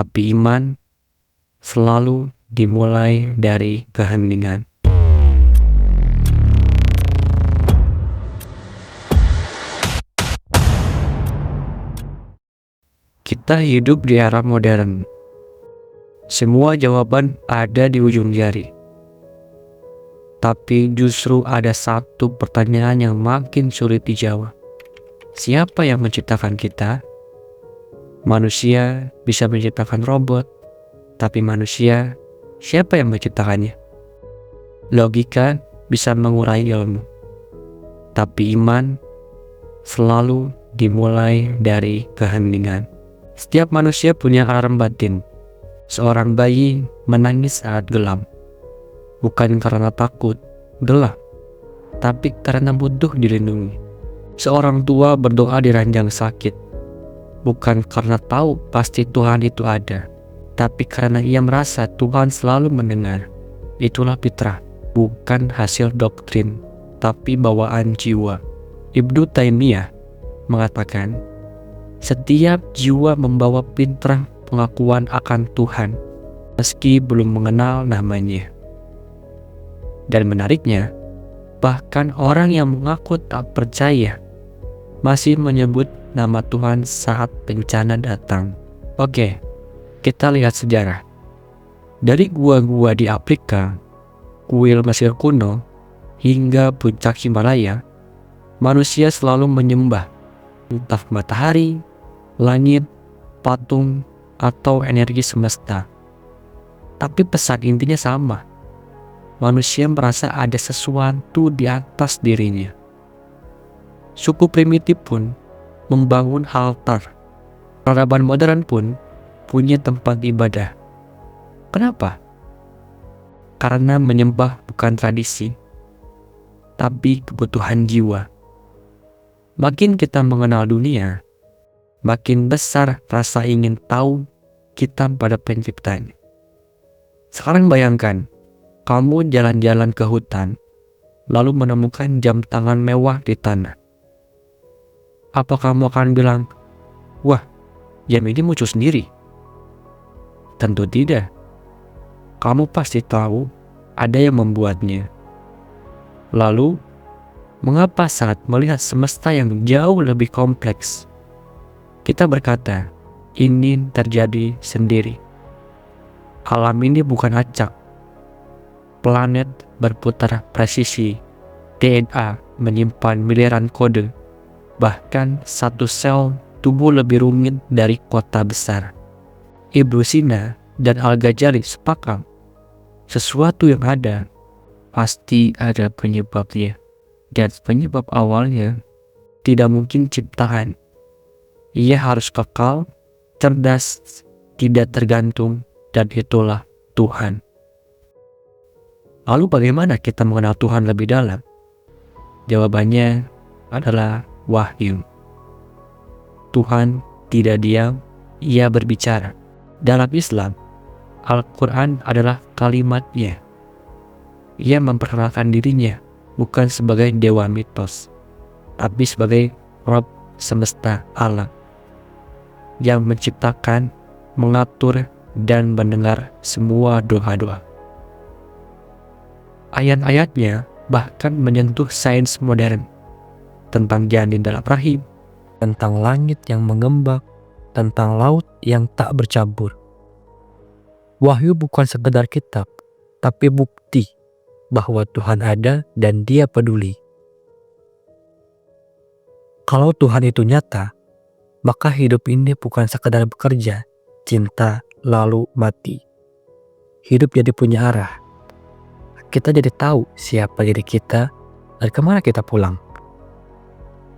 Tapi iman selalu dimulai dari keheningan. Kita hidup di era modern. Semua jawaban ada di ujung jari. Tapi justru ada satu pertanyaan yang makin sulit dijawab. Siapa yang menciptakan kita? Manusia bisa menciptakan robot, tapi manusia, siapa yang menciptakannya? Logika bisa mengurai ilmu, tapi iman selalu dimulai dari keheningan. Setiap manusia punya alarm batin. Seorang bayi menangis saat gelap, bukan karena takut, gelap, tapi karena butuh dilindungi. Seorang tua berdoa di ranjang sakit, bukan karena tahu pasti Tuhan itu ada, tapi karena ia merasa Tuhan selalu mendengar. Itulah fitrah, bukan hasil doktrin, tapi bawaan jiwa. Ibnu Taimiyah mengatakan, setiap jiwa membawa fitrah pengakuan akan Tuhan, meski belum mengenal namanya. Dan menariknya, bahkan orang yang mengaku tak percaya masih menyebut nama Tuhan saat bencana datang. Oke, kita lihat sejarah. Dari gua-gua di Afrika, kuil Mesir kuno, hingga puncak Himalaya, manusia selalu menyembah entah matahari, langit, patung, atau energi semesta. Tapi pesan intinya sama. Manusia merasa ada sesuatu di atas dirinya. Suku primitif pun membangun altar. Peradaban modern pun punya tempat ibadah. Kenapa? Karena menyembah bukan tradisi, tapi kebutuhan jiwa. Makin kita mengenal dunia, makin besar rasa ingin tahu kita pada penciptanya. Sekarang bayangkan, kamu jalan-jalan ke hutan, lalu menemukan jam tangan mewah di tanah. Apa kamu akan bilang, wah, jam ini muncul sendiri? Tentu tidak. Kamu pasti tahu ada yang membuatnya. Lalu, mengapa saat melihat semesta yang jauh lebih kompleks, kita berkata, ini terjadi sendiri? Alam ini bukan acak. Planet berputar presisi. DNA menyimpan miliaran kode. Bahkan satu sel tubuh lebih rumit dari kota besar. Ibnu Sina dan Al-Ghazali sepakat, sesuatu yang ada pasti ada penyebabnya. Dan penyebab awalnya tidak mungkin ciptaan. Ia harus kekal, cerdas, tidak tergantung, dan itulah Tuhan. Lalu bagaimana kita mengenal Tuhan lebih dalam? Jawabannya adalah wahyu. Tuhan tidak diam, ia berbicara. Dalam Islam, Al-Quran adalah kalimatnya. Ia memperkenalkan dirinya bukan sebagai dewa mitos, tapi sebagai Rabb semesta alam yang menciptakan, mengatur, dan mendengar semua doa-doa. Ayat-ayatnya bahkan menyentuh sains modern, tentang janin dalam rahim, tentang langit yang mengembang, tentang laut yang tak bercampur. Wahyu bukan sekedar kitab, tapi bukti bahwa Tuhan ada dan Dia peduli. Kalau Tuhan itu nyata, maka hidup ini bukan sekedar bekerja, cinta, lalu mati. Hidup jadi punya arah. Kita jadi tahu siapa diri kita dan kemana kita pulang.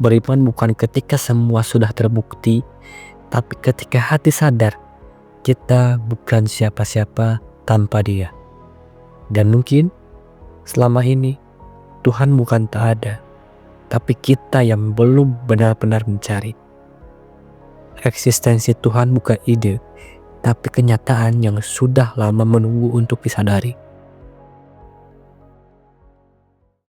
Beriman bukan ketika semua sudah terbukti, tapi ketika hati sadar kita bukan siapa-siapa tanpa Dia. Dan mungkin selama ini Tuhan bukan tak ada, tapi kita yang belum benar-benar mencari. Eksistensi Tuhan bukan ide, tapi kenyataan yang sudah lama menunggu untuk disadari.